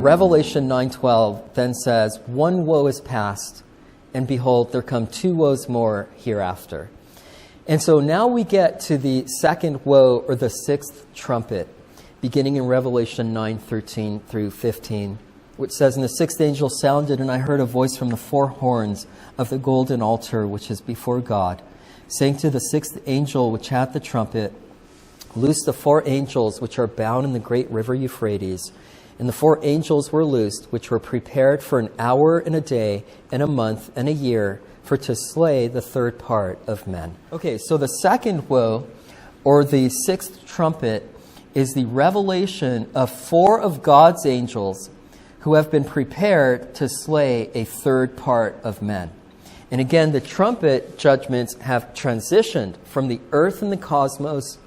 Revelation 9:12 then says, one woe is past, and behold, there come two woes more hereafter. And so now we get to the second woe, or the sixth trumpet, beginning in Revelation 9:13 through 15, which says, and the sixth angel sounded, and I heard a voice from the four horns of the golden altar, which is before God, saying to the sixth angel which had the trumpet, loose the four angels which are bound in the great river Euphrates. And the four angels were loosed, which were prepared for an hour and a day and a month and a year, for to slay the third part of men. Okay, so the second woe, or the sixth trumpet, is the revelation of four of God's angels who have been prepared to slay a third part of men. And again, the trumpet judgments have transitioned from the earth and the cosmos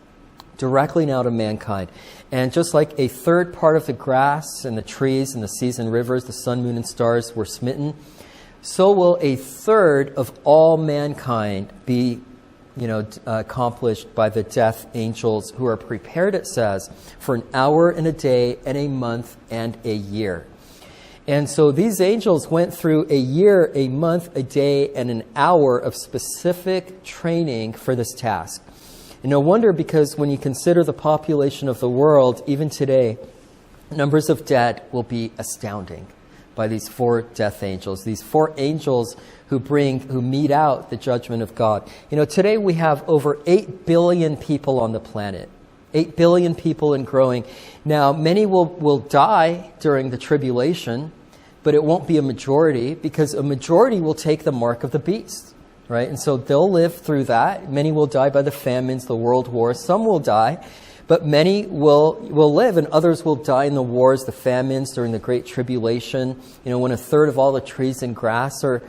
directly now to mankind. And just like a third part of the grass and the trees and the seas and rivers, the sun, moon, and stars were smitten, so will a third of all mankind be accomplished by the death angels who are prepared, it says, for an hour and a day and a month and a year. And so these angels went through a year, a month, a day, and an hour of specific training for this task. And no wonder, because when you consider the population of the world, even today, numbers of dead will be astounding by these four death angels, these four angels who mete out the judgment of God. Today we have over 8 billion people on the planet. 8 billion people and growing. Now, many will die during the tribulation, but it won't be a majority, because a majority will take the mark of the beast. Right? And so they'll live through that. Many will die by the famines, the world wars. Some will die, but many will live, and others will die in the wars, the famines, during the Great Tribulation. When a third of all the trees and grass are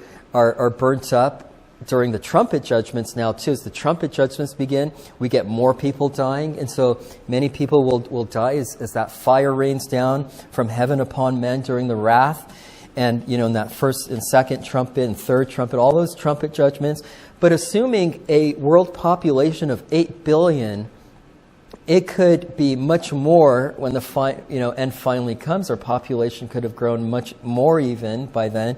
burnt up during the trumpet judgments now, too. As the trumpet judgments begin, we get more people dying. And so many people will die as that fire rains down from heaven upon men during the wrath. And, in that first and second trumpet and third trumpet, all those trumpet judgments. But assuming a world population of 8 billion, it could be much more when the end finally comes. Our population could have grown much more even by then.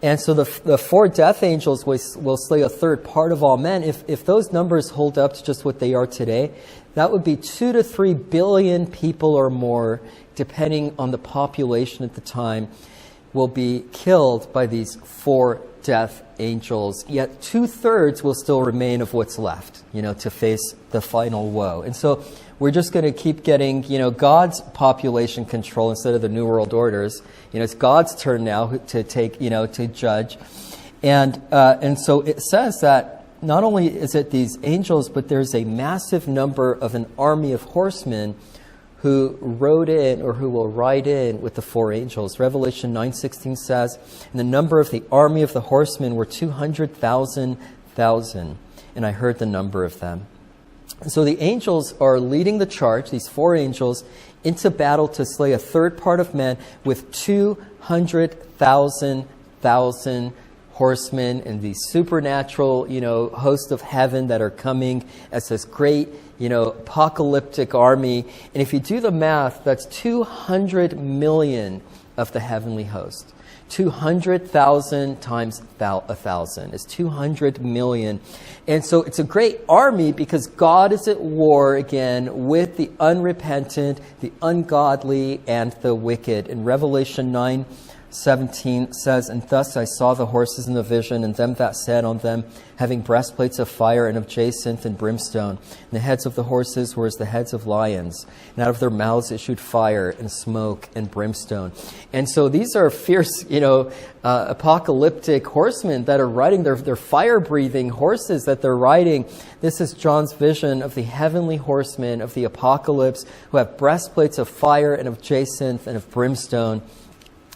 And so the four death angels will slay a third part of all men. If those numbers hold up to just what they are today, that would be 2 to 3 billion people or more, depending on the population at the time, will be killed by these four death angels. Yet 2/3 will still remain of what's left, to face the final woe. And so we're just going to keep getting, God's population control instead of the New World Orders. It's God's turn now to take, to judge. And so it says that not only is it these angels, but there's a massive number of an army of horsemen who rode in, or who will ride in with the four angels. Revelation 9:16 says, and the number of the army of the horsemen were 200,000, and I heard the number of them. And so the angels are leading the charge, these four angels, into battle to slay a third part of men with 200,000 horsemen and the supernatural, host of heaven that are coming as this great, apocalyptic army. And if you do the math, that's 200 million of the heavenly host. 200,000 times 1,000 is 200 million. And so it's a great army, because God is at war again with the unrepentant, the ungodly, and the wicked. In Revelation 9:17 says, and thus I saw the horses in the vision, and them that sat on them, having breastplates of fire and of jacinth and brimstone. And the heads of the horses were as the heads of lions, and out of their mouths issued fire and smoke and brimstone. And so these are fierce, apocalyptic horsemen that are riding. They're fire-breathing horses that they're riding. This is John's vision of the heavenly horsemen of the apocalypse, who have breastplates of fire and of jacinth and of brimstone.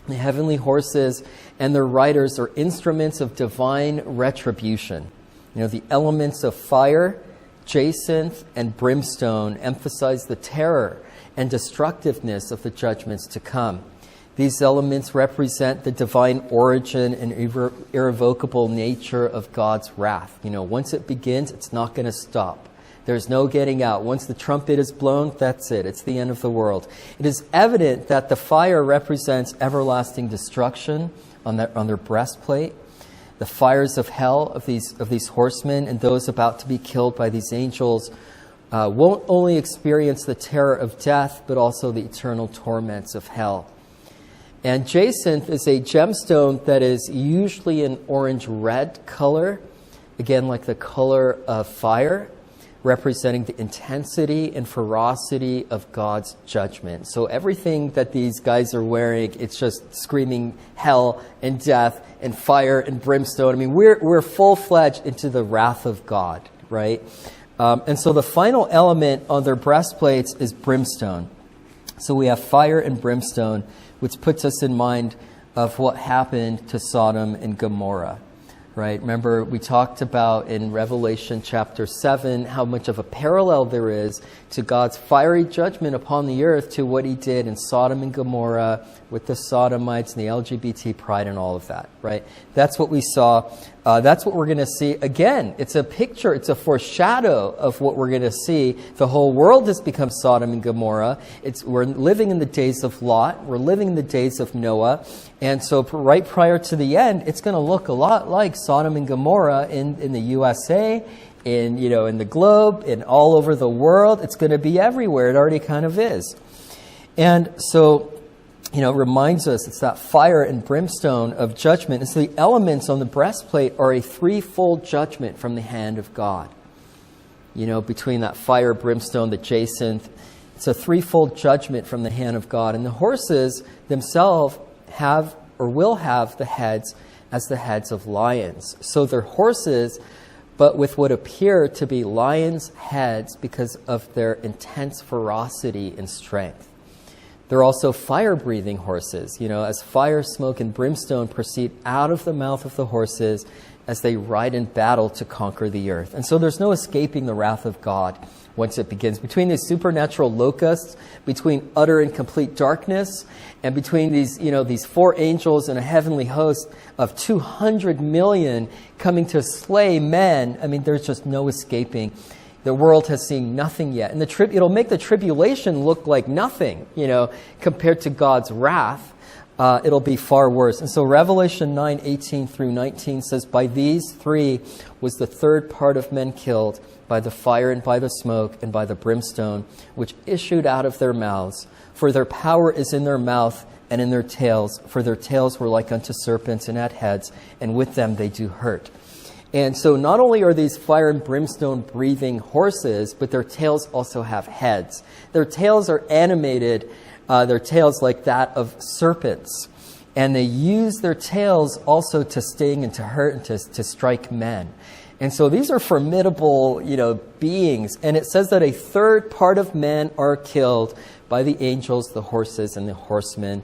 The heavenly horses and their riders are instruments of divine retribution. The elements of fire, jacinth, and brimstone emphasize the terror and destructiveness of the judgments to come. These elements represent the divine origin and irrevocable nature of God's wrath. Once it begins, it's not going to stop. There's no getting out. Once the trumpet is blown, that's it. It's the end of the world. It is evident that the fire represents everlasting destruction on their breastplate. The fires of hell of these horsemen and those about to be killed by these angels won't only experience the terror of death, but also the eternal torments of hell. And jacinth is a gemstone that is usually an orange-red color, again, like the color of fire, representing the intensity and ferocity of God's judgment. So everything that these guys are wearing, it's just screaming hell and death and fire and brimstone. I mean, we're full-fledged into the wrath of God, right? And so the final element on their breastplates is brimstone. So we have fire and brimstone, which puts us in mind of what happened to Sodom and Gomorrah, right? Remember, we talked about in Revelation chapter 7 how much of a parallel there is to God's fiery judgment upon the earth to what he did in Sodom and Gomorrah with the Sodomites and the LGBT pride and all of that, right? That's what we saw. That's what we're going to see. Again, it's a picture, it's a foreshadow of what we're going to see. The whole world has become Sodom and Gomorrah. We're living in the days of Lot. We're living in the days of Noah. And so right prior to the end, it's going to look a lot like Sodom and Gomorrah in the USA, in the globe, and all over the world. It's going to be everywhere. It already kind of is. And so, it reminds us it's that fire and brimstone of judgment. And so the elements on the breastplate are a threefold judgment from the hand of God. Between that fire, brimstone, the jacinth, it's a threefold judgment from the hand of God. And the horses themselves have or will have the heads as the heads of lions. So they're horses, but with what appear to be lions' heads because of their intense ferocity and strength. They're also fire-breathing horses, as fire, smoke, and brimstone proceed out of the mouth of the horses as they ride in battle to conquer the earth. And so there's no escaping the wrath of God once it begins. Between these supernatural locusts, between utter and complete darkness, and between these four angels and a heavenly host of 200 million coming to slay men, I mean, there's just no escaping. The world has seen nothing yet. And it'll make the tribulation look like nothing, compared to God's wrath. It'll be far worse. And so Revelation 9:18 through 19 says, "By these three was the third part of men killed, by the fire and by the smoke and by the brimstone, which issued out of their mouths. For their power is in their mouth and in their tails. For their tails were like unto serpents and had heads, and with them they do hurt." And so not only are these fire and brimstone breathing horses, but their tails also have heads. Their tails are animated, their tails like that of serpents. And they use their tails also to sting and to hurt and to strike men. And so these are formidable, beings. And it says that a third part of men are killed by the angels, the horses, and the horsemen.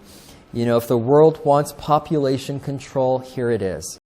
If the world wants population control, here it is.